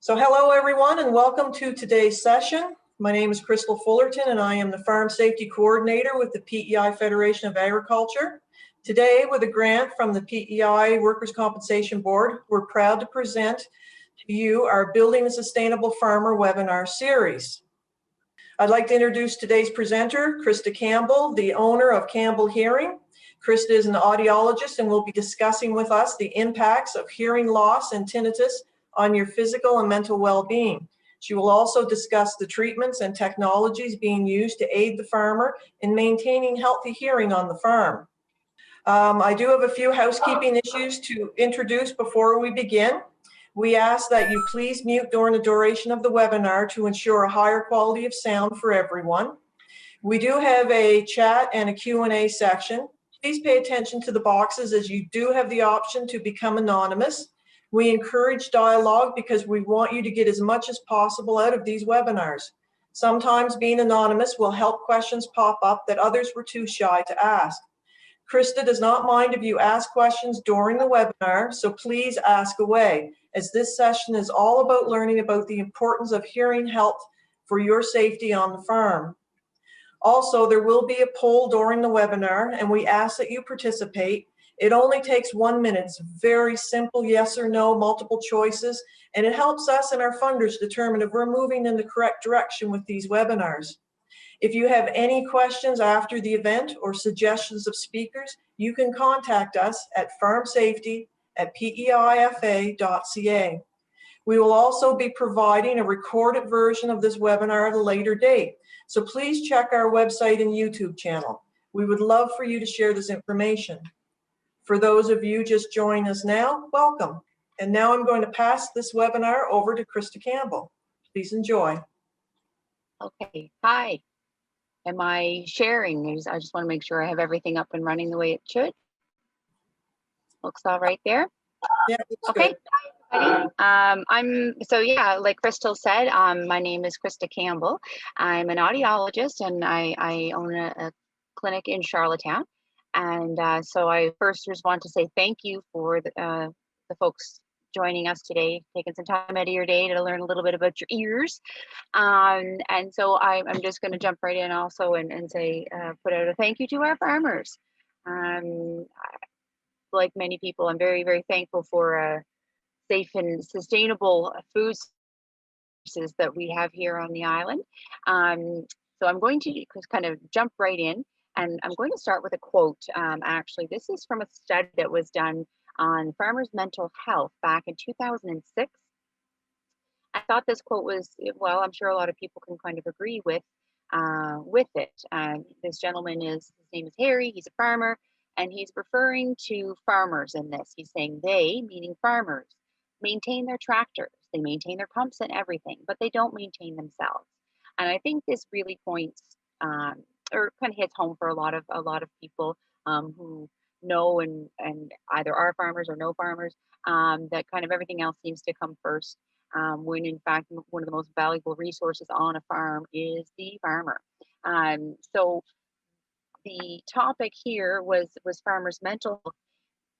So hello everyone and welcome to today's session. My name is Crystal Fullerton and I am the Farm Safety Coordinator with the PEI Federation of Agriculture. Today, with a grant from the PEI Workers' Compensation Board, we're proud to present to you our Building a Sustainable Farmer webinar series. I'd like to introduce today's presenter, Krista Campbell, the owner of Campbell Hearing. Krista is an audiologist and will be discussing with us the impacts of hearing loss and tinnitus on your physical and mental well-being. She will also discuss the treatments and technologies being used to aid the farmer in maintaining healthy hearing on the farm. I do have a few housekeeping issues to introduce before we begin. We ask that you please mute during the duration of the webinar to ensure a higher quality of sound for everyone. We do have a chat and a Q&A section. Please pay attention to the boxes as you do have the option to become anonymous. We encourage dialogue because we want you to get as much as possible out of these webinars. Sometimes being anonymous will help questions pop up that others were too shy to ask. Krista does not mind if you ask questions during the webinar, so please ask away, as this session is all about learning about the importance of hearing health for your safety on the farm. Also, there will be a poll during the webinar, and we ask that you participate. It only takes 1 minute. It's very simple, yes or no, multiple choices, and it helps us and our funders determine if we're moving in the correct direction with these webinars. If you have any questions after the event or suggestions of speakers, you can contact us at farmsafety@peifa.ca. We will also be providing a recorded version of this webinar at a later date, so please check our website and YouTube channel. We would love for you to share this information. For those of you just joining us now, welcome. And now I'm going to pass this webinar over to Krista Campbell. Please enjoy. Okay, hi. Am I sharing? I just want to make sure I have everything up and running the way it should. Looks all right there. Yeah, it's okay. good. Hi, everybody. Like Crystal said, my name is Krista Campbell. I'm an audiologist and I own a clinic in Charlottetown. And so I first just want to say thank you for the folks joining us today, taking some time out of your day to learn a little bit about your ears. And so I'm just going to jump right in also and say, put out a thank you to our farmers. Like many people, I'm very, very thankful for safe and sustainable food sources that we have here on the island. So I'm going to kind of jump right in. And I'm going to start with a quote. Actually, this is from a study that was done on farmers' mental health back in 2006. I thought this quote was, well, I'm sure a lot of people can kind of agree with it. This gentleman his name is Harry, he's a farmer, and he's referring to farmers in this. He's saying they, meaning farmers, maintain their tractors, they maintain their pumps and everything, but they don't maintain themselves. And I think this really points or kind of hits home for a lot of people who know and either are farmers or know farmers, that kind of everything else seems to come first, when in fact one of the most valuable resources on a farm is the farmer. So the topic here was farmers' mental health.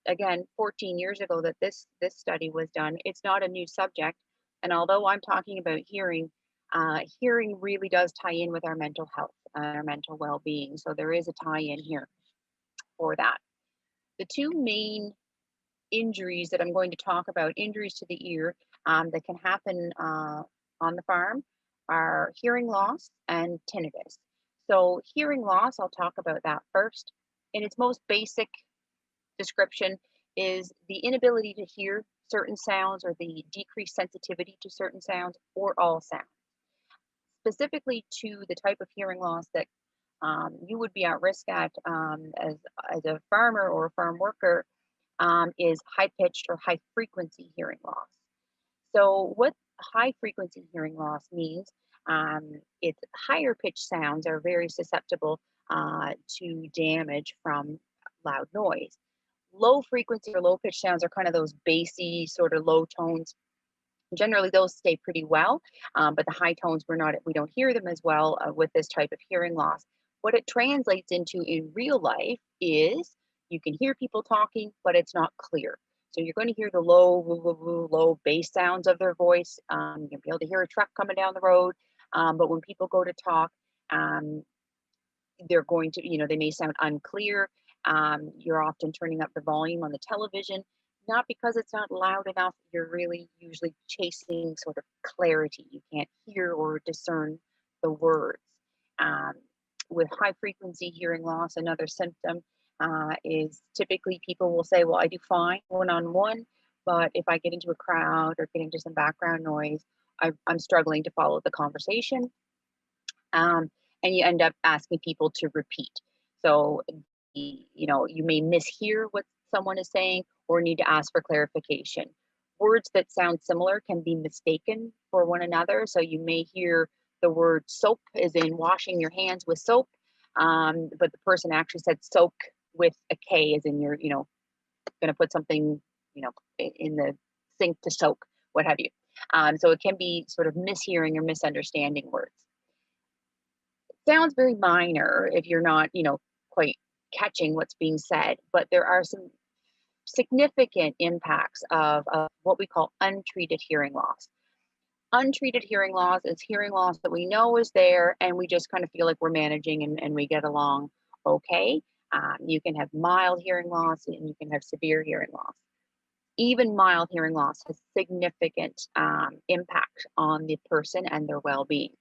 Again, 14 years ago that this study was done. It's not a new subject, and although I'm talking about hearing, hearing really does tie in with our mental health and our mental well-being. So there is a tie-in here for that. The two main injuries that I'm going to talk about, injuries to the ear that can happen on the farm, are hearing loss and tinnitus. So hearing loss, I'll talk about that first. In its most basic description is the inability to hear certain sounds or the decreased sensitivity to certain sounds or all sounds. Specifically to the type of hearing loss that you would be at risk at as a farmer or a farm worker is high-pitched or high-frequency hearing loss. So what high-frequency hearing loss means, it's higher-pitched sounds are very susceptible to damage from loud noise. Low-frequency or low-pitched sounds are kind of those bassy sort of low tones. Generally, those stay pretty well, but the high tones, we don't hear them as well with this type of hearing loss. What it translates into in real life is you can hear people talking, but it's not clear. So you're going to hear the low bass sounds of their voice. You'll be able to hear a truck coming down the road. But when people go to talk, they're going to, they may sound unclear. You're often turning up the volume on the television, not because it's not loud enough. You're really usually chasing sort of clarity. You can't hear or discern the words. With high frequency hearing loss, another symptom is typically people will say, well, I do fine one-on-one, but if I get into a crowd or get into some background noise, I'm struggling to follow the conversation. And you end up asking people to repeat. So, you may mishear what someone is saying or need to ask for clarification. Words that sound similar can be mistaken for one another. So you may hear the word soap as in washing your hands with soap, but the person actually said soak with a K as in you're, going to put something, in the sink to soak, what have you. So it can be sort of mishearing or misunderstanding words. Sounds very minor if you're not, quite catching what's being said, but there are some significant impacts of what we call untreated hearing loss. Untreated hearing loss is hearing loss that we know is there and we just kind of feel like we're managing and we get along okay. You can have mild hearing loss and you can have severe hearing loss. Even mild hearing loss has significant impact on the person and their well-being.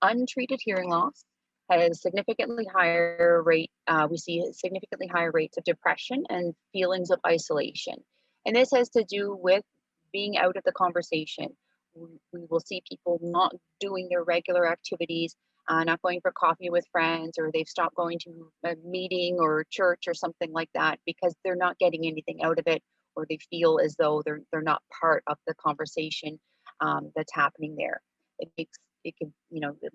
Untreated hearing loss has significantly higher rate. We see significantly higher rates of depression and feelings of isolation. And this has to do with being out of the conversation. We will see people not doing their regular activities, not going for coffee with friends, or they've stopped going to a meeting or church or something like that because they're not getting anything out of it, or they feel as though they're not part of the conversation that's happening there. It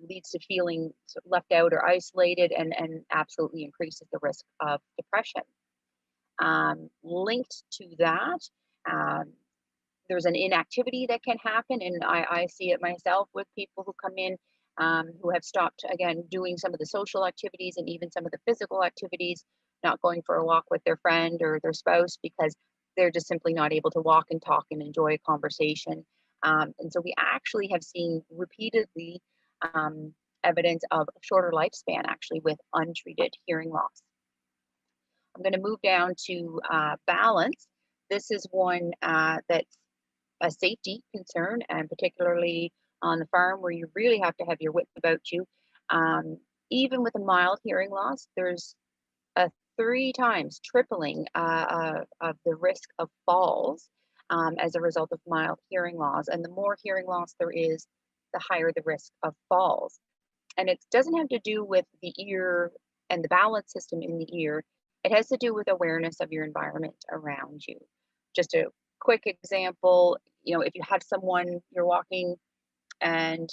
leads to feeling left out or isolated and absolutely increases the risk of depression. Linked to that, there's an inactivity that can happen, and I see it myself with people who come in who have stopped, again, doing some of the social activities and even some of the physical activities, not going for a walk with their friend or their spouse because they're just simply not able to walk and talk and enjoy a conversation. And so we actually have seen repeatedly evidence of shorter lifespan actually with untreated hearing loss. I'm going to move down to balance. This is one that's a safety concern, and particularly on the farm where you really have to have your wits about you. Even with a mild hearing loss, there's a 3 times tripling of the risk of falls as a result of mild hearing loss. And the more hearing loss there is, the higher the risk of falls. And it doesn't have to do with the ear and the balance system in the ear. It has to do with awareness of your environment around you. Just a quick example, if you have someone you're walking and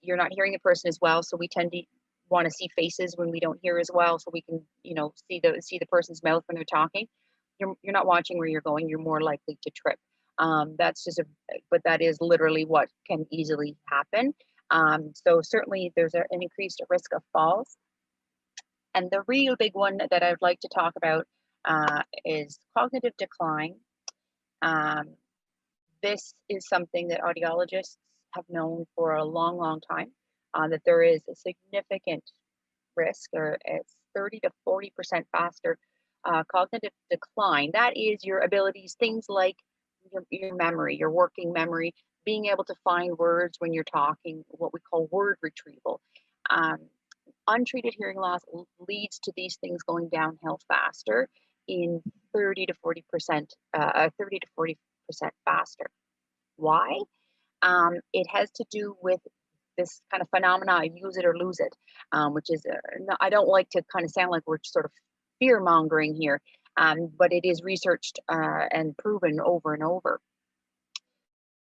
you're not hearing the person as well, so we tend to want to see faces when we don't hear as well, so we can see the person's mouth when they're talking. You're not watching where you're going, you're more likely to trip. But that is literally what can easily happen. So certainly there's an increased risk of falls. And the real big one that I'd like to talk about is cognitive decline. This is something that audiologists have known for a long, long time, that there is a significant risk, or it's 30 to 40% faster cognitive decline. That is your abilities, things like your memory, your working memory, being able to find words when you're talking, what we call word retrieval. Untreated hearing loss leads to these things going downhill faster in 30 to 40%, 30 to 40% faster. Why? It has to do with this kind of phenomena, use it or lose it, which is, I don't like to kind of sound like we're sort of fear mongering here, but it is researched and proven over and over.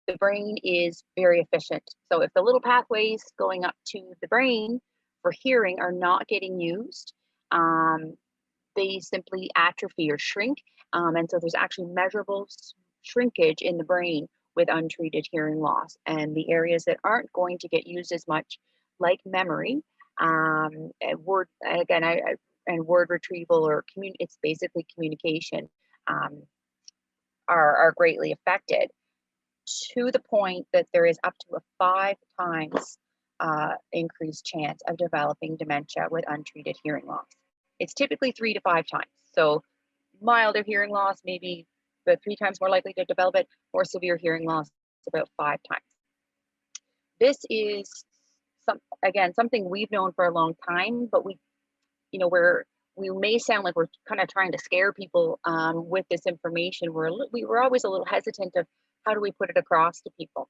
The brain is very efficient. So if the little pathways going up to the brain for hearing are not getting used, they simply atrophy or shrink. And so there's actually measurable shrinkage in the brain with untreated hearing loss. And the areas that aren't going to get used as much, like memory, and word, again, and word retrieval, or it's basically communication. are greatly affected, to the point that there is up to a 5 times increased chance of developing dementia with untreated hearing loss. It's typically 3 to 5 times. So milder hearing loss, maybe about 3 times more likely to develop it, or severe hearing loss, about 5 times. This is something we've known for a long time, but we may sound like we're kind of trying to scare people with this information. We were always a little hesitant of how do we put it across to people.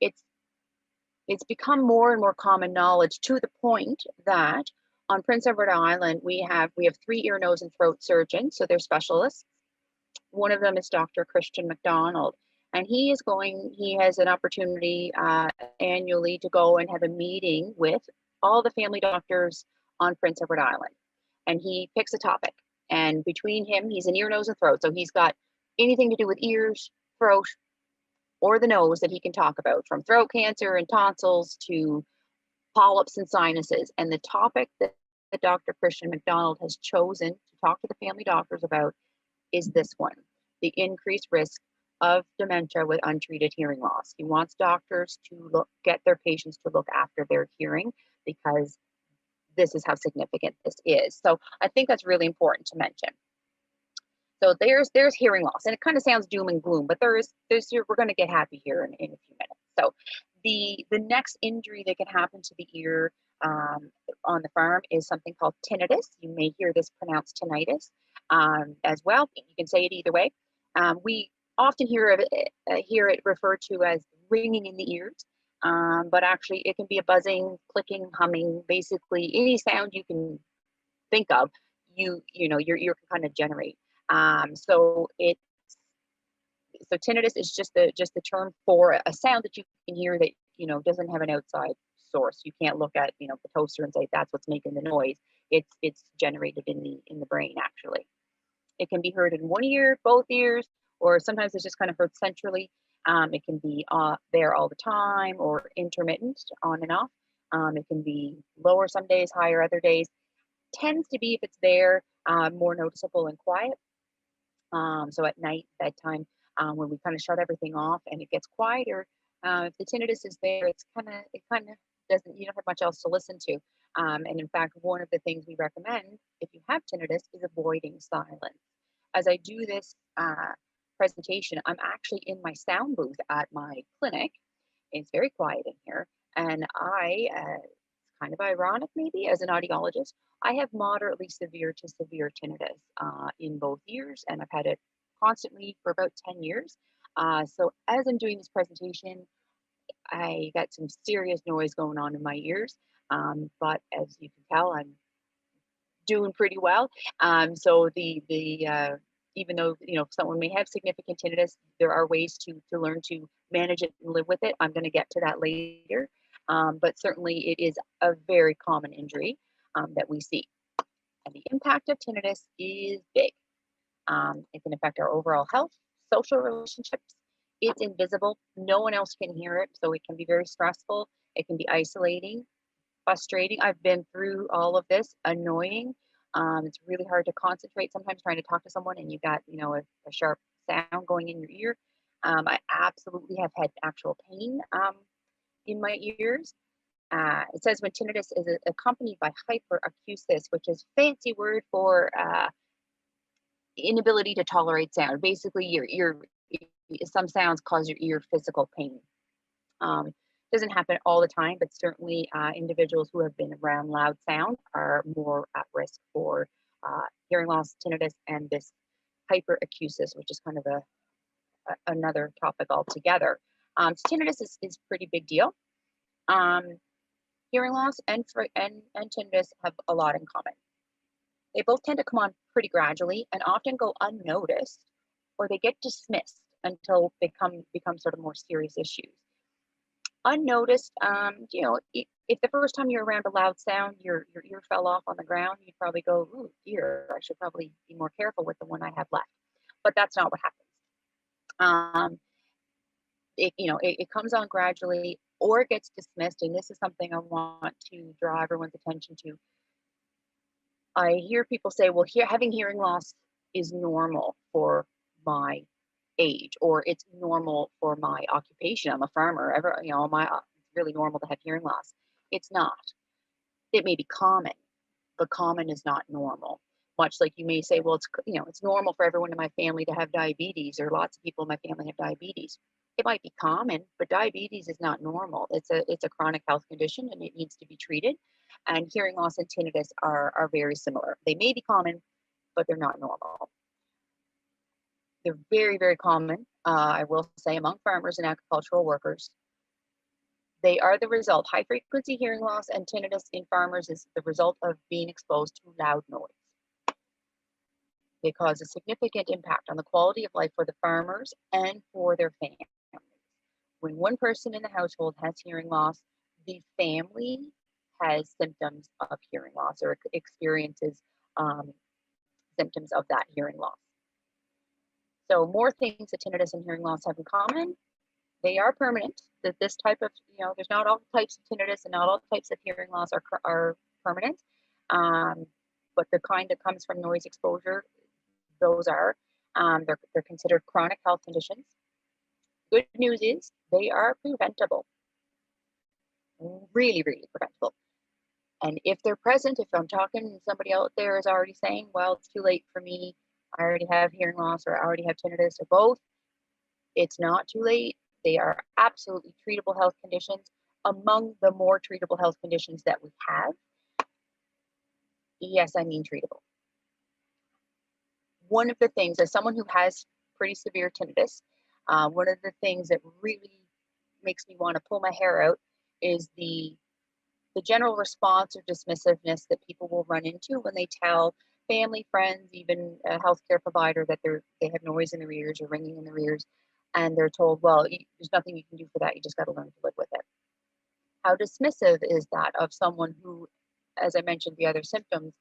It's become more and more common knowledge, to the point that on Prince Edward Island we have 3 ear, nose, and throat surgeons, so they're specialists. One of them is Dr. Christian McDonald, and he has an opportunity annually to go and have a meeting with all the family doctors on Prince Edward Island. And he picks a topic, and between him, he's an ear, nose, and throat, so he's got anything to do with ears, throat, or the nose that he can talk about, from throat cancer and tonsils to polyps and sinuses. And the topic that Dr. Christian McDonald has chosen to talk to the family doctors about is this one: the increased risk of dementia with untreated hearing loss. He wants doctors to get their patients to look after their hearing, because this is how significant this is. So I think that's really important to mention. So there's hearing loss, and it kind of sounds doom and gloom, but we're going to get happy here in a few minutes. So the next injury that can happen to the ear on the farm is something called tinnitus. You may hear this pronounced tinnitus as well. You can say it either way. We often hear it referred to as ringing in the ears, but actually it can be a buzzing, clicking, humming, basically any sound you can think of, your ear can kind of generate. So tinnitus is just the term for a sound that you can hear that doesn't have an outside source. You can't look at the toaster and say that's what's making the noise. It's generated in the brain. Actually, it can be heard in one ear, both ears, or sometimes it's just kind of heard centrally. It can be there all the time, or intermittent, on and off. It can be lower some days, higher other days. Tends to be, if it's there, more noticeable and quiet. So at night, bedtime, when we kind of shut everything off and it gets quieter, if the tinnitus is there, it kind of doesn't, you don't have much else to listen to. And in fact, one of the things we recommend if you have tinnitus is avoiding silence. As I do this presentation, I'm actually in my sound booth at my clinic. It's very quiet in here, and it's kind of ironic maybe, as an audiologist, I have moderately severe to severe tinnitus in both ears, and I've had it constantly for about 10 years. So as I'm doing this presentation, I got some serious noise going on in my ears, but as you can tell, I'm doing pretty well. So even though someone may have significant tinnitus, there are ways to learn to manage it and live with it. I'm going to get to that later, but certainly it is a very common injury that we see. And the impact of tinnitus is big. It can affect our overall health, social relationships. It's invisible. No one else can hear it, so it can be very stressful. It can be isolating, frustrating. I've been through all of this. Annoying. It's really hard to concentrate sometimes trying to talk to someone and you got a sharp sound going in your ear. I absolutely have had actual pain in my ears. It says when tinnitus is accompanied by hyperacusis, which is a fancy word for inability to tolerate sound. Basically, some sounds cause your ear physical pain. Doesn't happen all the time, but certainly individuals who have been around loud sound are more at risk for hearing loss, tinnitus, and this hyperacusis, which is kind of another topic altogether. So tinnitus is pretty big deal. Hearing loss and tinnitus have a lot in common. They both tend to come on pretty gradually and often go unnoticed, or they get dismissed until they become sort of more serious issues. Unnoticed, if the first time you're around a loud sound, your ear fell off on the ground, you'd probably go, "Ooh, dear, I should probably be more careful with the one I have left." But that's not what happens. It comes on gradually, or it gets dismissed, and this is something I want to draw everyone's attention to. I hear people say, "Well, having hearing loss is normal for my age, or it's normal for my occupation. I'm a farmer. It's really normal to have hearing loss. It's not. It may be common, but common is not normal. Much like you may say, well, it's normal for everyone in my family to have diabetes, or lots of people in my family have diabetes. It might be common, but diabetes is not normal. It's a chronic health condition, and it needs to be treated. And hearing loss and tinnitus are very similar. They may be common, but they're not normal. They're very, very common, I will say, among farmers and agricultural workers. They are the result. High frequency hearing loss and tinnitus in farmers is the result of being exposed to loud noise. They cause a significant impact on the quality of life for the farmers and for their families. When one person in the household has hearing loss, the family has symptoms of hearing loss or experiences symptoms of that hearing loss. So more things that tinnitus and hearing loss have in common. They are permanent. That this type of, there's not all types of tinnitus and not all types of hearing loss are permanent. But the kind that comes from noise exposure, those are, they're considered chronic health conditions. Good news is they are preventable. Really, really preventable. And if they're present, if I'm talking and somebody out there is already saying, well, it's too late for me, I already have hearing loss or I already have tinnitus or both, it's not too late. They are absolutely treatable health conditions, among the more treatable health conditions that we have. Yes, I mean treatable. One of the things, as someone who has pretty severe tinnitus, one of the things that really makes me want to pull my hair out is the general response or dismissiveness that people will run into when they tell family, friends, even a healthcare provider that they have noise in their ears or ringing in their ears, and they're told, well, there's nothing you can do for that. You just got to learn to live with it. How dismissive is that of someone who, as I mentioned, the other symptoms,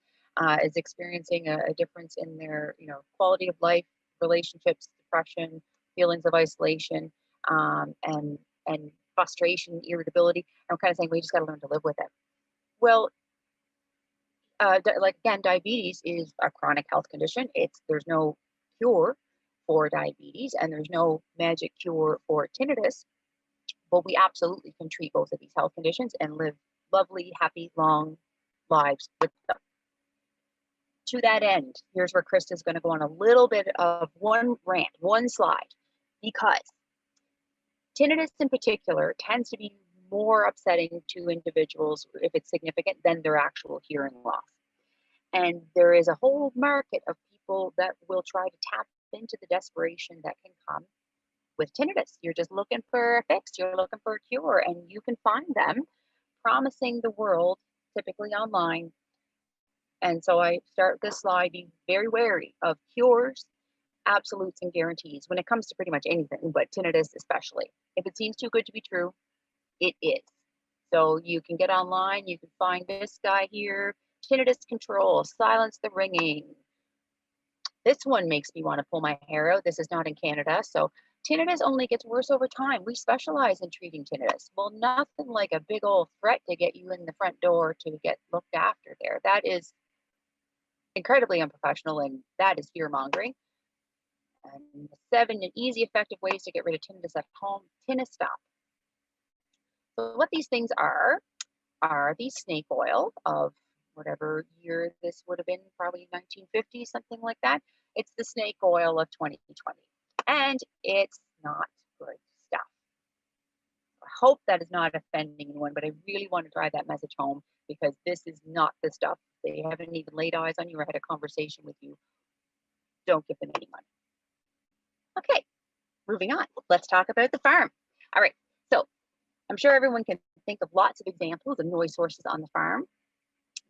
is experiencing a difference in their, quality of life, relationships, depression, feelings of isolation, and frustration, irritability. I'm kind of saying we just got to learn to live with it. Well, again, diabetes is a chronic health condition. There's no cure for diabetes, and there's no magic cure for tinnitus, but we absolutely can treat both of these health conditions and live lovely, happy, long lives with them. To that end, here's where Krista's going to go on a little bit of one rant, one slide, because tinnitus in particular tends to be more upsetting to individuals if it's significant than their actual hearing loss. And there is a whole market of people that will try to tap into the desperation that can come with tinnitus. You're just looking for a fix, you're looking for a cure, and you can find them promising the world, typically online. And so I start this slide, be very wary of cures, absolutes, and guarantees when it comes to pretty much anything, but tinnitus especially. If it seems too good to be true, it is. So you can get online, you can find this guy here, tinnitus control, silence the ringing. This one makes me want to pull my hair out. This is not in Canada. So tinnitus only gets worse over time. We specialize in treating tinnitus. Well, nothing like a big old threat to get you in the front door to get looked after there. That is incredibly unprofessional, and that is fear mongering. And 7 easy, effective ways to get rid of tinnitus at home. Tinnitus Stop. So what these things are the snake oil of whatever year this would have been, probably 1950, something like that. It's the snake oil of 2020, and it's not good stuff. I hope that is not offending anyone, but I really want to drive that message home, because this is not the stuff. They haven't even laid eyes on you or had a conversation with you. Don't give them any money. Okay, moving on. Let's talk about the farm. All right, so I'm sure everyone can think of lots of examples of noise sources on the farm.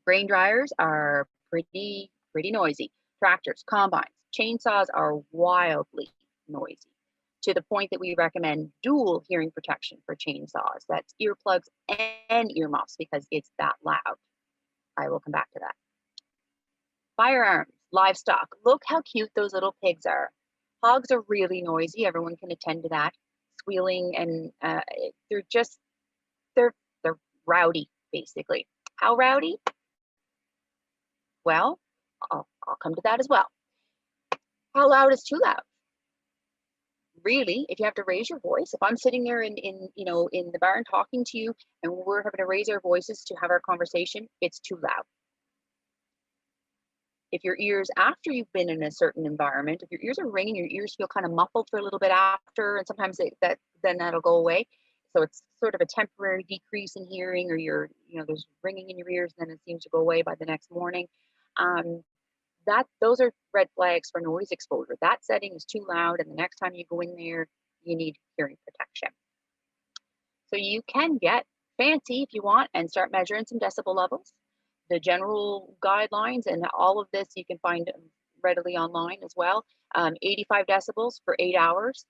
Grain dryers are pretty noisy. Tractors, combines, chainsaws are wildly noisy, to the point that we recommend dual hearing protection for chainsaws. That's earplugs and earmuffs, because it's that loud. I will come back to that. Firearms, livestock. Look how cute those little pigs are. Hogs are really noisy. Everyone can attend to that. Squealing, and they're rowdy, basically. How rowdy? Well, I'll come to that as well. How loud is too loud? really, if you have to raise your voice, if I'm sitting there in the barn talking to you and we're having to raise our voices to have our conversation, it's too loud. If your ears, after you've been in a certain environment, if your ears are ringing, your ears feel kind of muffled for a little bit after, and sometimes then that'll go away. So it's sort of a temporary decrease in hearing, or there's ringing in your ears, and then it seems to go away by the next morning. Those are red flags for noise exposure. That setting is too loud, and the next time you go in there, you need hearing protection. So you can get fancy if you want and start measuring some decibel levels. The general guidelines and all of this you can find readily online as well. 85 decibels for 8 hours.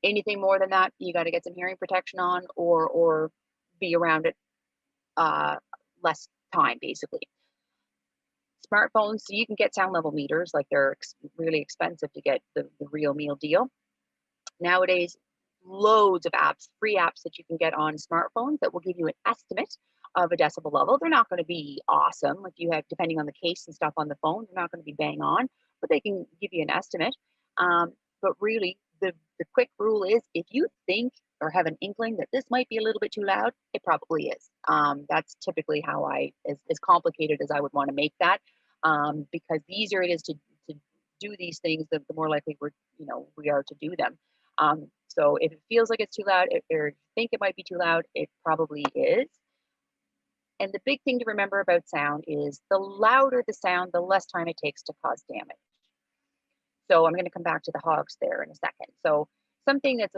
Anything more than that, you got to get some hearing protection on, or be around it less time, basically. Smartphones, so you can get sound level meters, like they're really expensive to get the real meal deal. Nowadays, loads of apps, free apps that you can get on smartphones that will give you an estimate of a decibel level. They're not going to be awesome if you have, depending on the case and stuff on the phone, they're not going to be bang on, but they can give you an estimate. But really, the quick rule is, if you think or have an inkling that this might be a little bit too loud, it probably is. That's typically how as complicated as I would want to make that, because the easier it is to do these things, the more likely we are to do them. So if it feels like it's too loud, or you think it might be too loud, it probably is. And the big thing to remember about sound is the louder the sound, the less time it takes to cause damage. So I'm going to come back to the hogs there in a second. So something that's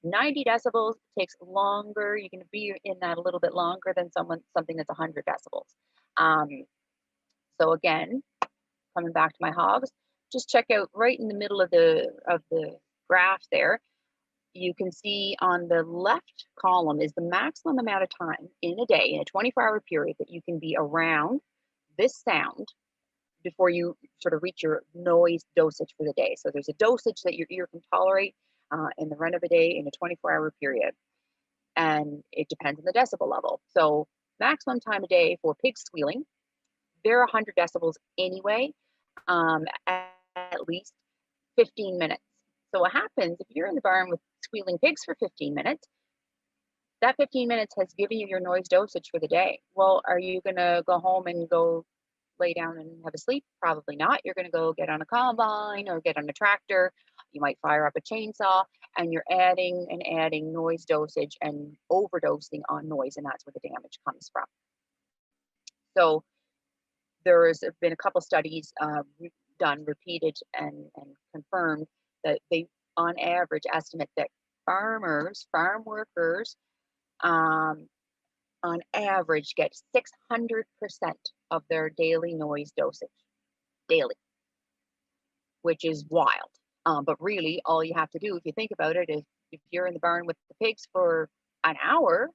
90 decibels takes longer. You can be in that a little bit longer than something that's 100 decibels. So again, coming back to my hogs, just check out right in the middle of the graph there. You can see on the left column is the maximum amount of time in a day, in a 24-hour period, that you can be around this sound before you sort of reach your noise dosage for the day. So there's a dosage that your ear can tolerate in the run of a day in a 24-hour period. And it depends on the decibel level. So maximum time a day for pigs squealing, they're 100 decibels anyway, at least 15 minutes. So what happens if you're in the barn with squealing pigs for 15 minutes, that 15 minutes has given you your noise dosage for the day. Well, are you going to go home and go lay down and have a sleep? Probably not. You're going to go get on a combine or get on a tractor. You might fire up a chainsaw, and you're adding and adding noise dosage and overdosing on noise, and that's where the damage comes from. So there's been a couple studies done, repeated and confirmed, that they on average estimate that farm workers on average get 600% of their daily noise dosage daily, which is wild. But really, all you have to do, if you think about it, is if you're in the barn with the pigs for an hour,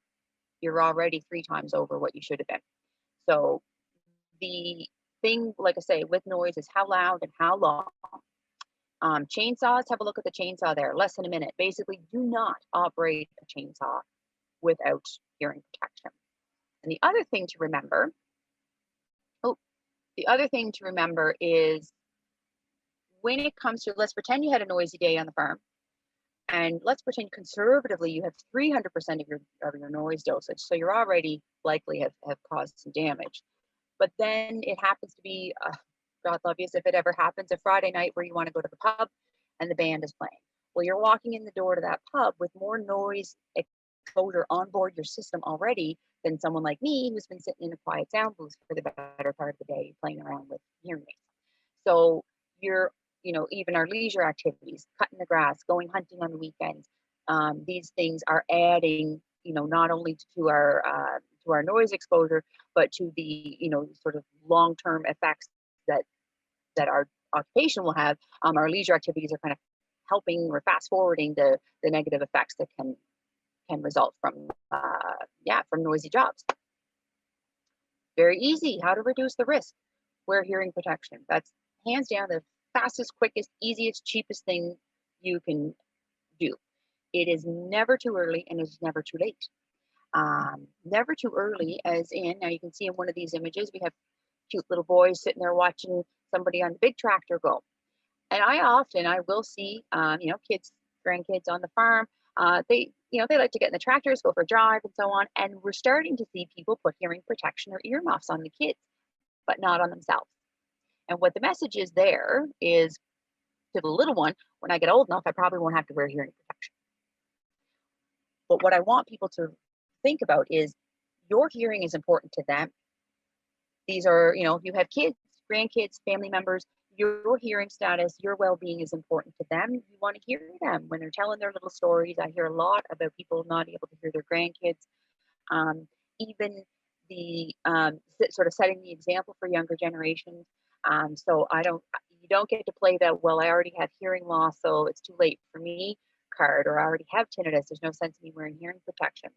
you're already 3 times over what you should have been. So the thing, like I say, with noise is how loud and how long. Chainsaws, have a look at the chainsaw there, less than a minute. Basically, do not operate a chainsaw without hearing protection. And the other thing to remember is, when it comes to, let's pretend you had a noisy day on the farm, and let's pretend conservatively you have 300% of your noise dosage, so you're already likely have caused some damage. But then it happens to be, God love you, if it ever happens, a Friday night where you want to go to the pub and the band is playing. Well, you're walking in the door to that pub with more noise exposure on board your system already than someone like me, who's been sitting in a quiet sound booth for the better part of the day playing around with hearing aids. So you're, even our leisure activities, cutting the grass, going hunting on the weekends, these things are adding, not only to our noise exposure, but to the, sort of long-term effects that our occupation will have. Our leisure activities are kind of helping or fast forwarding the negative effects that can result from noisy jobs. Very easy. How to reduce the risk? Wear hearing protection. That's hands down the fastest, quickest, easiest, cheapest thing you can do. It is never too early, and it's never too late. Never too early, as in, now you can see in one of these images, we have cute little boys sitting there watching somebody on the big tractor go. And I will see, kids grandkids on the farm. They like to get in the tractors, go for a drive, and so on. And we're starting to see people put hearing protection or earmuffs on the kids, but not on themselves. And what the message is there is to the little one, when I get old enough, I probably won't have to wear hearing protection. But what I want people to think about is your hearing is important to them. These are, if you have kids, grandkids, family members, your hearing status, your well-being is important to them. You want to hear them when they're telling their little stories. I hear a lot about people not able to hear their grandkids. Even the sort of setting the example for younger generations. So you don't get to play that, well, I already have hearing loss, so it's too late for me card, or I already have tinnitus. There's no sense in me wearing hearing protection.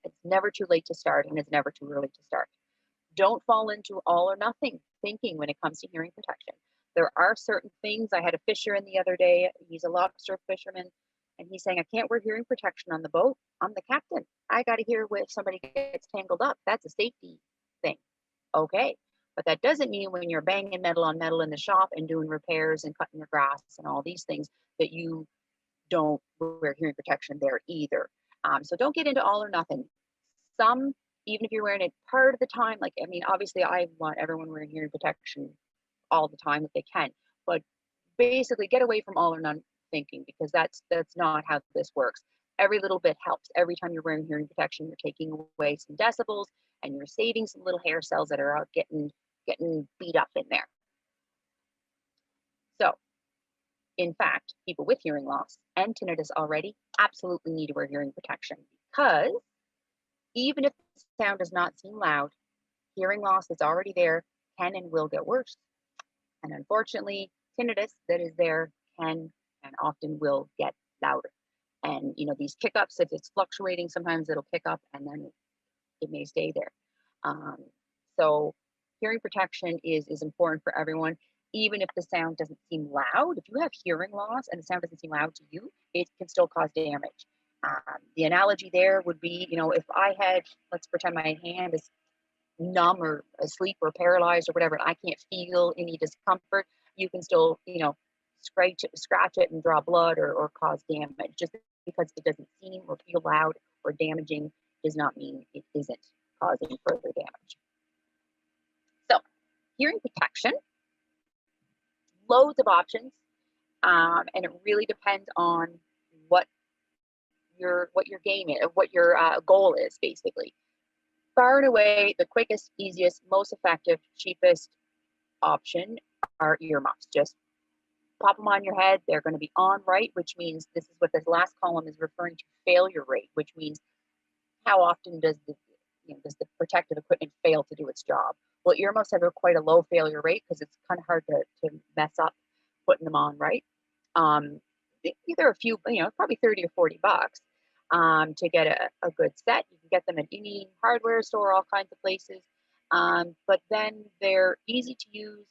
It's never too late to start, and it's never too early to start. Don't fall into all or nothing thinking when it comes to hearing protection. There are certain things. I had a fisher in the other day. He's a lobster fisherman, and he's saying, I can't wear hearing protection on the boat. I'm the captain. I got to hear if somebody gets tangled up. That's a safety thing. Okay. But that doesn't mean when you're banging metal on metal in the shop and doing repairs and cutting your grass and all these things that you don't wear hearing protection there either. So don't get into all or nothing. Even if you're wearing it part of the time, obviously I want everyone wearing hearing protection all the time if they can, but basically get away from all or none thinking, because that's not how this works. Every little bit helps. Every time you're wearing hearing protection, you're taking away some decibels and you're saving some little hair cells that are out getting beat up in there. So, in fact, people with hearing loss and tinnitus already absolutely need to wear hearing protection, because even if the sound does not seem loud, hearing loss that's already there can and will get worse. And unfortunately, tinnitus that is there can and often will get louder. And these kick-ups, if it's fluctuating, sometimes it'll kick up and then it may stay there. So hearing protection is important for everyone, even if the sound doesn't seem loud. If you have hearing loss and the sound doesn't seem loud to you, it can still cause damage. The analogy there would be, if I had, let's pretend my hand is numb or asleep or paralyzed or whatever, and I can't feel any discomfort, you can still, scratch it and draw blood or cause damage. Just because it doesn't seem or feel loud or damaging does not mean it isn't causing further damage. So, hearing protection, loads of options, and it really depends on what your game is, what your goal is, basically. Far and away, the quickest, easiest, most effective, cheapest option are earmuffs. Just pop them on your head. They're going to be on right, which means this is what this last column is referring to, failure rate, which means how often does the protective equipment fail to do its job. Well, earmuffs have quite a low failure rate because it's kind of hard to mess up putting them on right. Either a few, probably 30 or $40 to get a good set. You can get them at any hardware store, all kinds of places. But then they're easy to use.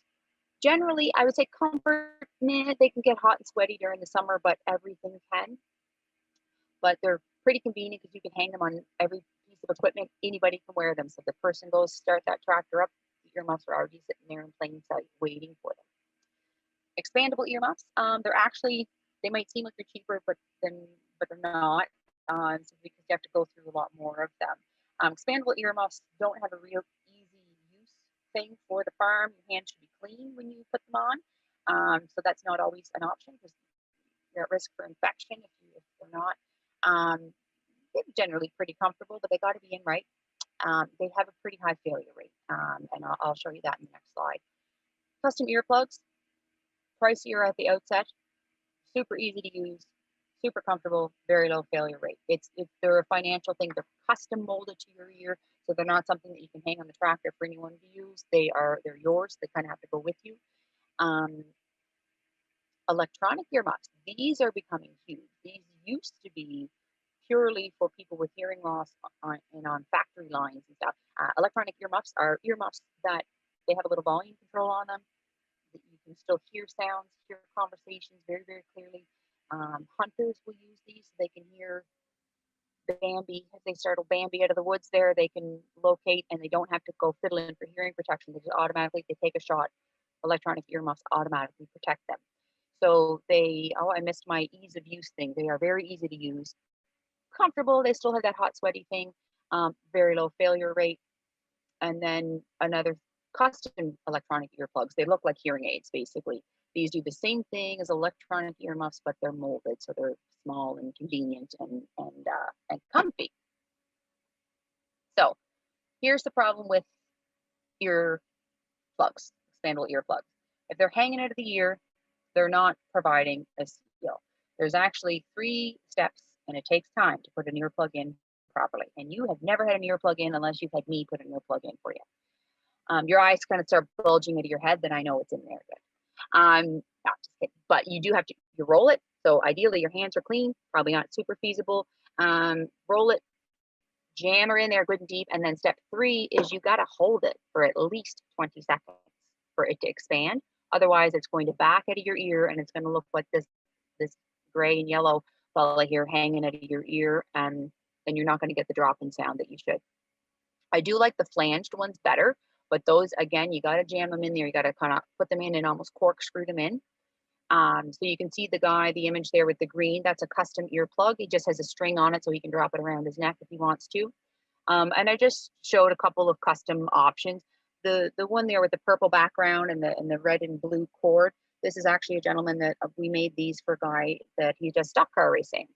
Generally, I would say comfort, they can get hot and sweaty during the summer, but everything can. But they're pretty convenient because you can hang them on every piece of equipment. Anybody can wear them. So if the person goes to start that tractor up, the earmuffs are already sitting there in plain sight waiting for them. Expandable earmuffs, they might seem like they're cheaper, but they're not, because you have to go through a lot more of them. Expandable earmuffs don't have a real easy use thing for the farm. Your hands should be clean when you put them on, so that's not always an option because you're at risk for infection if they're not. They're generally pretty comfortable, but they got to be in right. They have a pretty high failure rate, and I'll show you that in the next slide. Custom earplugs, pricier at the outset, super easy to use, super comfortable, very low failure rate. They're a financial thing. They're custom molded to your ear, so they're not something that you can hang on the tractor for anyone to use. They're yours. They kind of have to go with you. Electronic earmuffs. These are becoming huge. These used to be purely for people with hearing loss on factory lines and stuff. Electronic earmuffs are earmuffs that they have a little volume control on them. That you can still hear sounds, hear conversations very, very clearly. Hunters will use these so they can hear Bambi. If they startle Bambi out of the woods there, they can locate and they don't have to go fiddling for hearing protection. They just automatically, they take a shot. Electronic earmuffs automatically protect them. So they, oh, I missed my ease of use thing. They are very easy to use, comfortable. They still have that hot, sweaty thing, very low failure rate. And then another, custom electronic earplugs. They look like hearing aids, basically. These do the same thing as electronic earmuffs, but they're molded, so they're small and convenient and comfy. So here's the problem with ear plugs, expandable earplugs. If they're hanging out of the ear, they're not providing a seal. There's actually 3 steps, and it takes time to put an earplug in properly. And you have never had an earplug in unless you've had me put an earplug in for you. Your eyes kind of start bulging into your head, then I know it's in there. Good. Not just kidding. But you do have to, you roll it. So ideally your hands are clean, probably not super feasible. Roll it, jam her in there good and deep. And then step 3 is you got to hold it for at least 20 seconds for it to expand. Otherwise it's going to back out of your ear and it's going to look like this gray and yellow fella here hanging out of your ear, and then you're not going to get the drop-in sound that you should. I do like the flanged ones better, but those, again, you got to jam them in there. You got to kind of put them in and almost corkscrew them in. So you can see the image there with the green, that's a custom earplug. He just has a string on it so he can drop it around his neck if he wants to. And I just showed a couple of custom options. The one there with the purple background and the red and blue cord, this is actually a gentleman that we made these for a guy that he does stock car racing.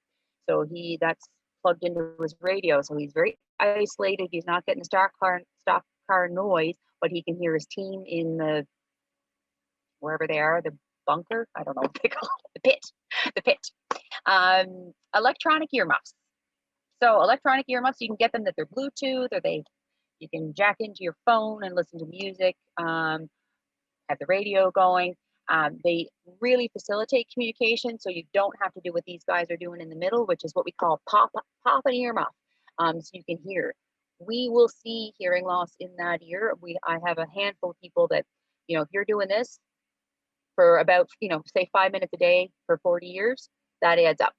So that's plugged into his radio. So he's very isolated. He's not getting the stock car noise, but he can hear his team in the, wherever they are, the bunker, I don't know what they call it, the pit. Electronic earmuffs. So electronic earmuffs, you can get them that they're Bluetooth, or you can jack into your phone and listen to music, have the radio going. They really facilitate communication, so you don't have to do what these guys are doing in the middle, which is what we call pop an earmuff, so you can hear. We will see hearing loss in that ear. I have a handful of people that, if you're doing this for about, say 5 minutes a day for 40 years, that adds up.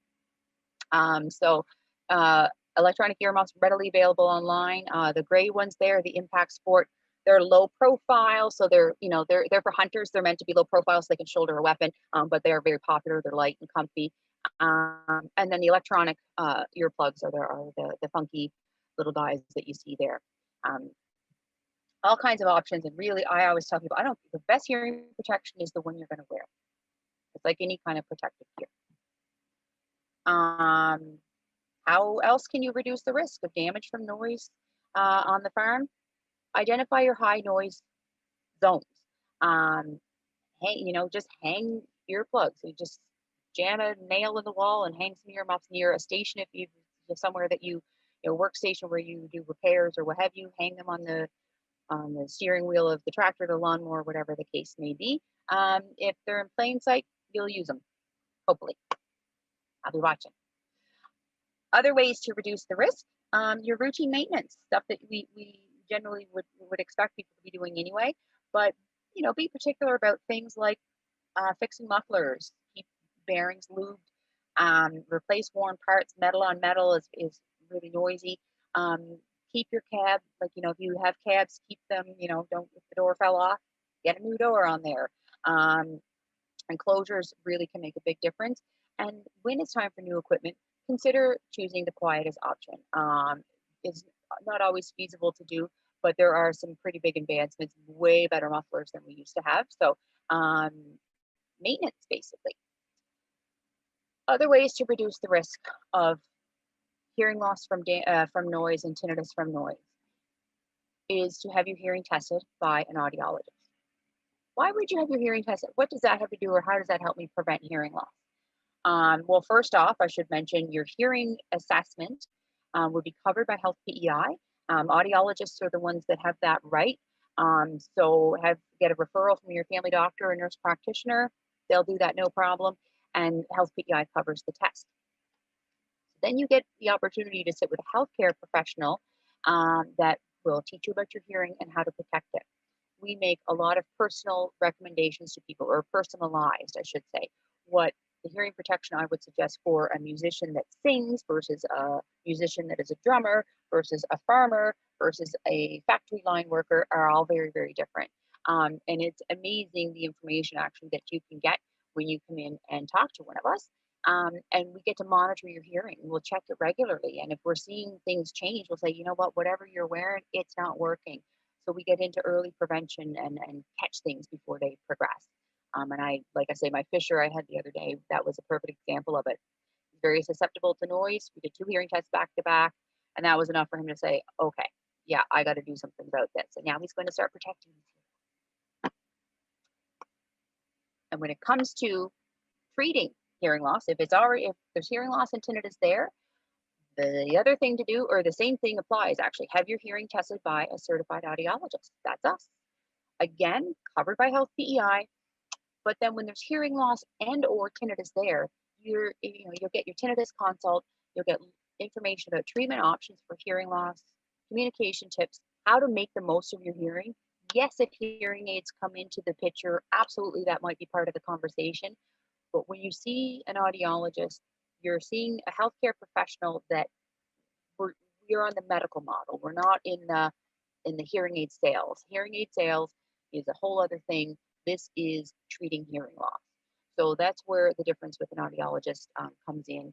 Electronic earmuffs readily available online. The gray ones there, the Impact Sport, they're low profile, so they're for hunters. They're meant to be low profile so they can shoulder a weapon, but they're very popular. They're light and comfy. And then the electronic earplugs are the funky little guys that you see there. All kinds of options, and really, I always tell people, the best hearing protection is the one you're going to wear. It's like any kind of protective gear. How else can you reduce the risk of damage from noise on the farm? Identify your high noise zones. Just hang earplugs. You just jam a nail in the wall and hang some earmuffs near a station. If you somewhere that workstation where you do repairs or what have you, hang them on the steering wheel of the tractor, the lawnmower, whatever the case may be. If they're in plain sight, you'll use them. Hopefully, I'll be watching. Other ways to reduce the risk, your routine maintenance, stuff that we generally would expect people to be doing anyway, but be particular about things like fixing mufflers, keep bearings lubed, replace worn parts. Metal on metal is really noisy. Keep your cab, if you have cabs, keep them, don't, if the door fell off, get a new door on there. Enclosures really can make a big difference. And when it's time for new equipment, consider choosing the quietest option. It's not always feasible to do, but there are some pretty big advancements, way better mufflers than we used to have. So maintenance, basically. Other ways to reduce the risk of hearing loss from noise and tinnitus from noise is to have your hearing tested by an audiologist. Why would you have your hearing tested? What does that have to do, or how does that help me prevent hearing loss? Well, first off, I should mention your hearing assessment would be covered by Health PEI. Audiologists are the ones that have that right. So get a referral from your family doctor or nurse practitioner. They'll do that no problem. And Health PEI covers the test. Then you get the opportunity to sit with a healthcare professional that will teach you about your hearing and how to protect it. We make a lot of personal recommendations to people, or personalized, I should say, what the hearing protection I would suggest for a musician that sings versus a musician that is a drummer versus a farmer versus a factory line worker are all very, very different. And it's amazing the information actually that you can get when you come in and talk to one of us. And we get to monitor your hearing. We'll check it regularly. And if we're seeing things change, we'll say, you know what, whatever you're wearing, it's not working. So we get into early prevention and catch things before they progress. And like I say, my Fisher I had the other day, that was a perfect example of it. He's very susceptible to noise. We did 2 hearing tests back to back, and that was enough for him to say, okay, yeah, I got to do something about this. And now he's going to start protecting his hearing. And when it comes to treating hearing loss, if there's hearing loss and tinnitus there, the other thing to do, or the same thing applies actually, have your hearing tested by a certified audiologist. That's us. Again, covered by Health PEI. But then when there's hearing loss and or tinnitus there, you'll get your tinnitus consult. You'll get information about treatment options for hearing loss, communication tips, how to make the most of your hearing. Yes, if hearing aids come into the picture, absolutely that might be part of the conversation. But when you see an audiologist, you're seeing a healthcare professional that we're on the medical model. We're not in the hearing aid sales. Hearing aid sales is a whole other thing. This is treating hearing loss. So that's where the difference with an audiologist comes in.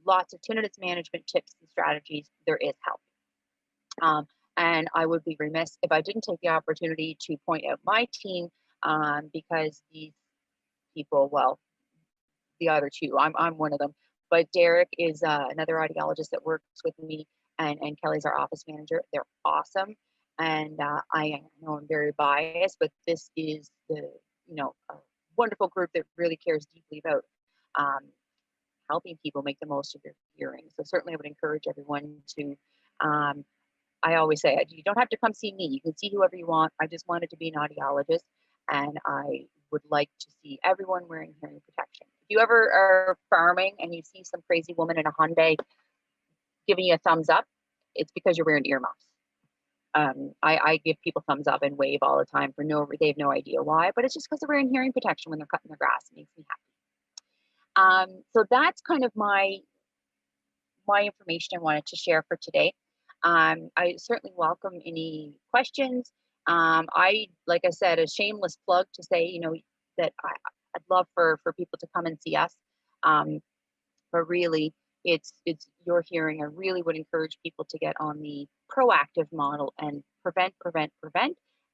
Lots of tinnitus management tips and strategies. There is help. And I would be remiss if I didn't take the opportunity to point out my team, because these people, well, the other 2, I'm one of them, but Derek is another audiologist that works with me, and Kelly's our office manager. They're awesome. And I know I'm very biased, but this is a wonderful group that really cares deeply about helping people make the most of their hearing. So certainly I would encourage everyone to, I always say, you don't have to come see me. You can see whoever you want. I just wanted to be an audiologist, and I would like to see everyone wearing hearing protection. If you ever are farming and you see some crazy woman in a Hyundai giving you a thumbs up, it's because you're wearing earmuffs. I give people thumbs up and wave all the time they have no idea why, but it's just because they're wearing hearing protection when they're cutting their grass. It makes me happy. So that's kind of my information I wanted to share for today. I certainly welcome any questions. Like I said, a shameless plug to say, that I'd love for people to come and see us. But really, it's your hearing. I really would encourage people to get on the proactive model and prevent.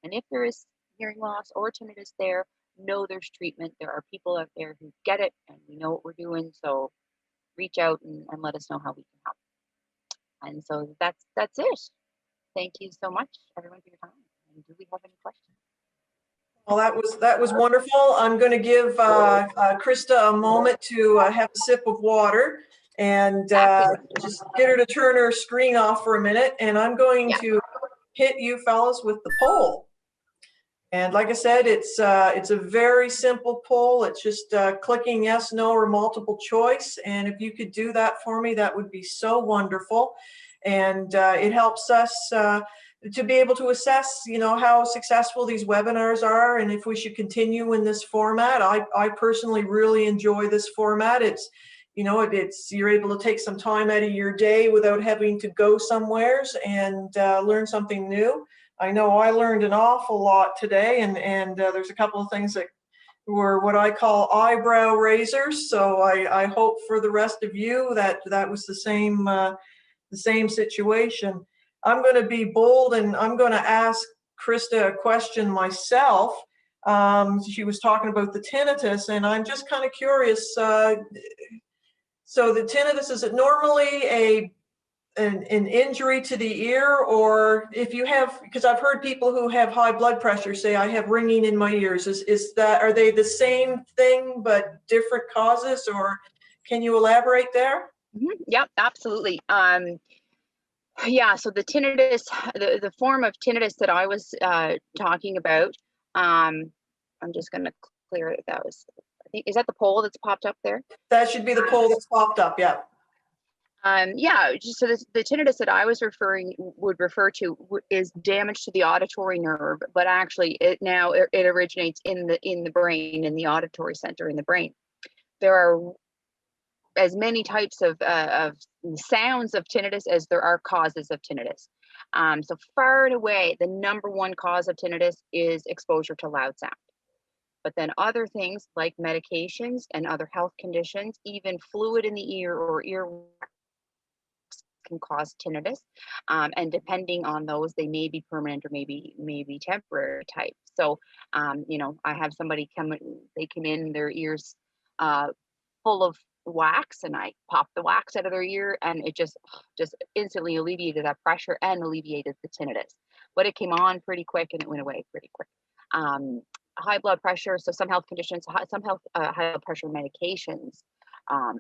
And if there is hearing loss or tinnitus there, know there's treatment. There are people out there who get it, and we know what we're doing. So reach out and let us know how we can help. And so that's it. Thank you so much, everyone, for your time. And do we have any questions? Well, that was wonderful. I'm going to give Krista a moment to have a sip of water and just get her to turn her screen off for a minute. And I'm going to hit you fellas with the poll. And like I said, it's a very simple poll. It's just clicking yes, no, or multiple choice. And if you could do that for me, that would be so wonderful. And it helps us to be able to assess, how successful these webinars are, and if we should continue in this format. I personally really enjoy this format. It's, you're able to take some time out of your day without having to go somewheres and learn something new. I know I learned an awful lot today, and there's a couple of things that were what I call eyebrow raisers. So I hope for the rest of you that was the same situation. I'm going to be bold, and I'm going to ask Krista a question myself. She was talking about the tinnitus, and I'm just kind of curious. So the tinnitus, is it normally an injury to the ear, or if you have, because I've heard people who have high blood pressure say I have ringing in my ears. Are they the same thing but different causes, or can you elaborate there? Mm-hmm. Yep, absolutely. Yeah, so the tinnitus, the form of tinnitus that I was talking about, I'm just going to clear it. That was, I think, is that the poll that's popped up there? That should be the poll that's popped up, yeah. Yeah, so the tinnitus that I was would refer to is damage to the auditory nerve, but actually it originates in the brain, in the auditory center in the brain. There are as many types of sounds of tinnitus as there are causes of tinnitus. So far and away, the number one cause of tinnitus is exposure to loud sound. But then other things like medications and other health conditions, even fluid in the ear or ear can cause tinnitus. And depending on those, they may be permanent or maybe temporary type. So, I have somebody they come in, their ears full of wax, and I popped the wax out of their ear, and it just instantly alleviated that pressure and alleviated the tinnitus. But it came on pretty quick and it went away pretty quick. High blood pressure, so some health conditions, some high blood pressure medications,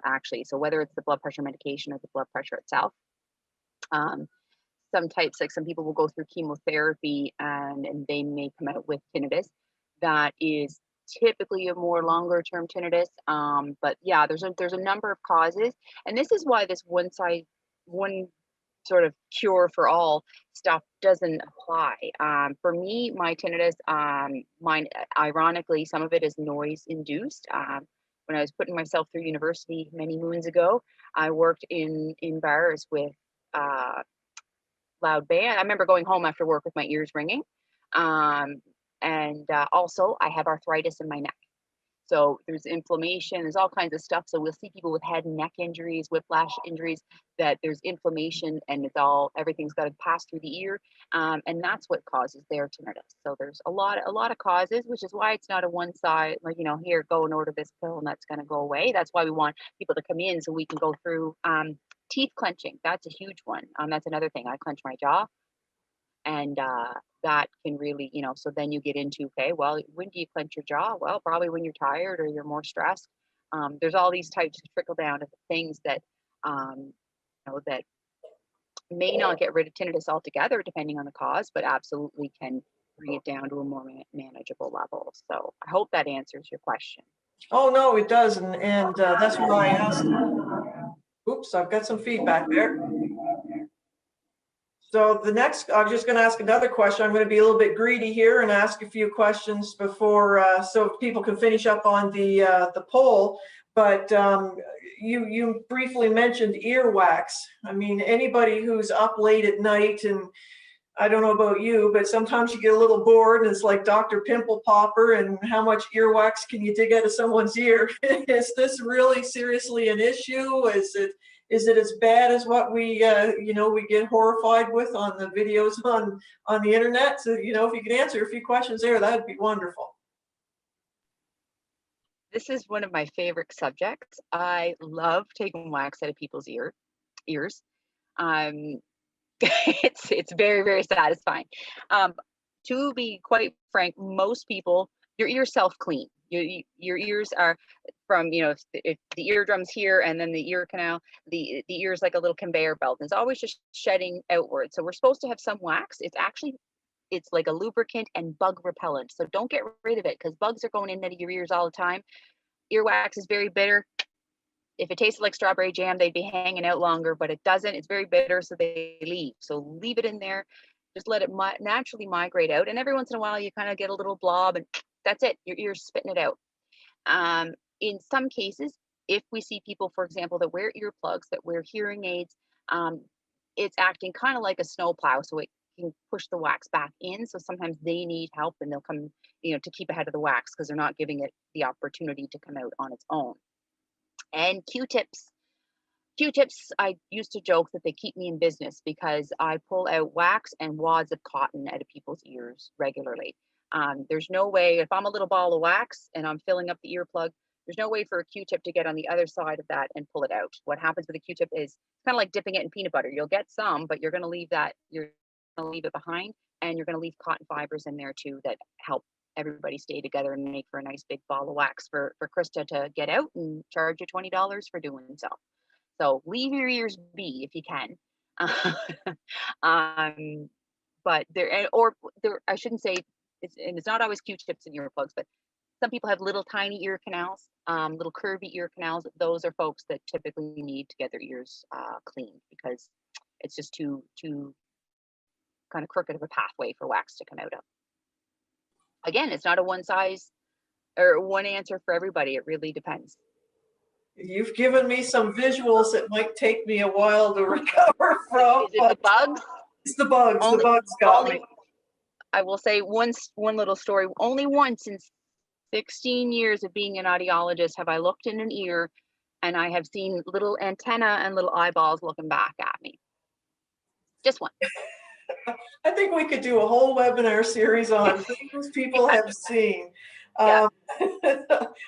actually. So whether it's the blood pressure medication or the blood pressure itself, some types, like some people will go through chemotherapy and they may come out with tinnitus. That is typically a more longer term tinnitus. But yeah, there's a number of causes, and this is why this one sort of cure for all stuff doesn't apply. For me, my tinnitus, mine, ironically, some of it is noise induced. When I was putting myself through university many moons ago, I worked in bars with loud band. I remember going home after work with my ears ringing. And also I have arthritis in my neck. So there's inflammation, there's all kinds of stuff. So we'll see people with head and neck injuries, whiplash injuries, that there's inflammation and everything's got to pass through the ear. And that's what causes their tinnitus. So there's a lot of causes, which is why it's not a one size, like, here, go and order this pill and that's going to go away. That's why we want people to come in so we can go through teeth clenching. That's a huge one. That's another thing. I clench my jaw, and that can really, so then you get into, okay, well, when do you clench your jaw? Well, probably when you're tired or you're more stressed. There's all these types of trickle down of things that, that may not get rid of tinnitus altogether, depending on the cause, but absolutely can bring it down to a more manageable level. So I hope that answers your question. Oh, no, it does. And that's why I asked. Oops, I've got some feedback there. So the next, I'm just going to ask another question. I'm going to be a little bit greedy here and ask a few questions before, so people can finish up on the poll. But you briefly mentioned earwax. I mean, anybody who's up late at night, and I don't know about you, but sometimes you get a little bored and it's like Dr. Pimple Popper, and how much earwax can you dig out of someone's ear? Is this really seriously an issue? Is it as bad as what we we get horrified with on the videos on the internet? So, if you could answer a few questions there, that'd be wonderful. This is one of my favorite subjects. I love taking wax out of people's ears. It's very, very satisfying. To be quite frank, most people, your ears self-clean. Your ears are from, if the eardrum's here and then the ear canal, the ear's like a little conveyor belt. And it's always just shedding outward. So we're supposed to have some wax. It's like a lubricant and bug repellent. So don't get rid of it, because bugs are going in and out of your ears all the time. Earwax is very bitter. If it tasted like strawberry jam, they'd be hanging out longer, but it doesn't. It's very bitter, so they leave. So leave it in there. Just let it naturally migrate out. And every once in a while, you kind of get a little blob, and that's it. Your ear's spitting it out. In some cases, if we see people, for example, that wear earplugs, that wear hearing aids, it's acting kind of like a snowplow, so it can push the wax back in. So sometimes they need help, and they'll come, to keep ahead of the wax, because they're not giving it the opportunity to come out on its own. And Q-tips, I used to joke that they keep me in business, because I pull out wax and wads of cotton out of people's ears regularly. There's no way, if I'm a little ball of wax and I'm filling up the earplug, there's no way for a Q-tip to get on the other side of that and pull it out. What happens with a Q-tip is kind of like dipping it in peanut butter. You'll get some, but you're going to leave it behind, and you're going to leave cotton fibers in there too that help everybody stay together and make for a nice big ball of wax for Krista to get out and charge you $20 for doing so. So leave your ears be if you can. But I shouldn't say, it's not always Q-tips and earplugs, but some people have little tiny ear canals, little curvy ear canals. Those are folks that typically need to get their ears cleaned, because it's just too kind of crooked of a pathway for wax to come out of. Again, it's not a one size or one answer for everybody. It really depends. You've given me some visuals that might take me a while to recover from. Is it the bugs? It's the bugs. The bugs got me. I will say one little story. Only once in 16 years of being an audiologist have I looked in an ear and I have seen little antenna and little eyeballs looking back at me. Just one. I think we could do a whole webinar series on things people have seen. Yeah.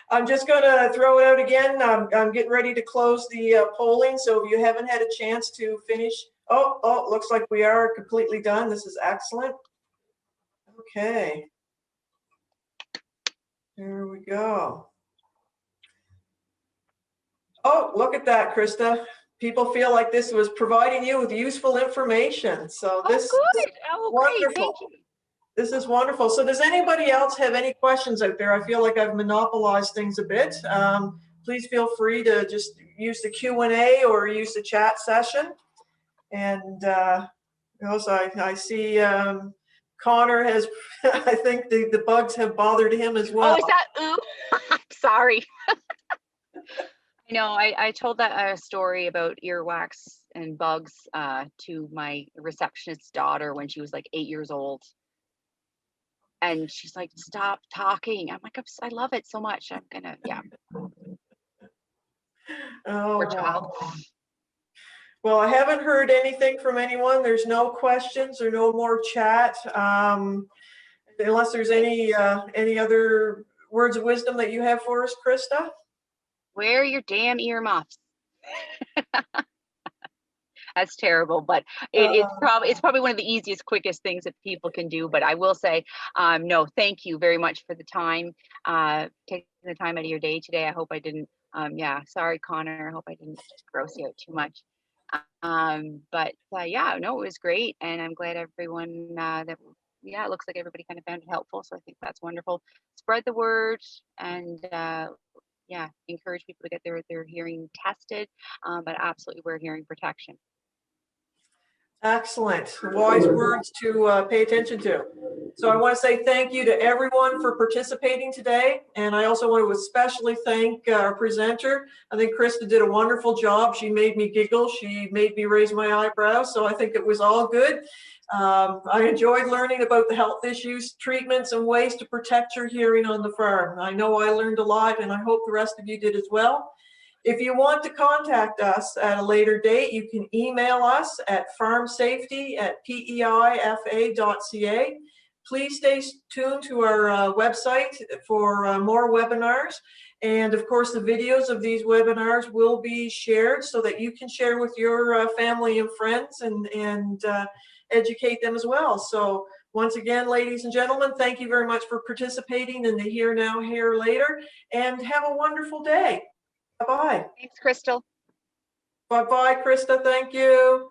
I'm just going to throw it out again. I'm getting ready to close the polling. So if you haven't had a chance to finish, looks like we are completely done. This is excellent. Okay. There we go. Oh, look at that, Krista. People feel like this was providing you with useful information. So this Oh, good. Oh, great. wonderful. Thank you. This is wonderful. So does anybody else have any questions out there? I feel like I've monopolized things a bit. Please feel free to just use the Q&A or use the chat session. And also I see Connor has, I think the bugs have bothered him as well. Oh, is that, ooh, sorry. I told that story about earwax and bugs to my receptionist's daughter when she was like 8 years old. And she's like, stop talking. I'm like, I love it so much. I'm gonna, yeah. Oh, Poor child. Well, I haven't heard anything from anyone. There's no questions or no more chat. Unless there's any other words of wisdom that you have for us, Krista? Wear your damn earmuffs. That's terrible, but it's probably one of the easiest, quickest things that people can do. But I will say, no, thank you very much for the time, taking the time out of your day today. I hope I didn't, sorry, Connor. I hope I didn't just gross you out too much. Yeah, no, it was great, and I'm glad everyone it looks like everybody kind of found it helpful. So I think that's wonderful. Spread the word, and encourage people to get their hearing tested. But absolutely, wear hearing protection. Excellent. Wise words to pay attention to. So I want to say thank you to everyone for participating today. And I also want to especially thank our presenter. I think Krista did a wonderful job. She made me giggle. She made me raise my eyebrows. So I think it was all good. I enjoyed learning about the health issues, treatments, and ways to protect your hearing on the farm. I know I learned a lot, and I hope the rest of you did as well. If you want to contact us at a later date, you can email us at farmsafety@peifa.ca. Please stay tuned to our website for more webinars. And of course, the videos of these webinars will be shared so that you can share with your family and friends and educate them as well. So once again, ladies and gentlemen, thank you very much for participating in the Here Now, Here Later, and have a wonderful day. Bye-bye. Thanks, Crystal. Bye-bye, Krista. Thank you.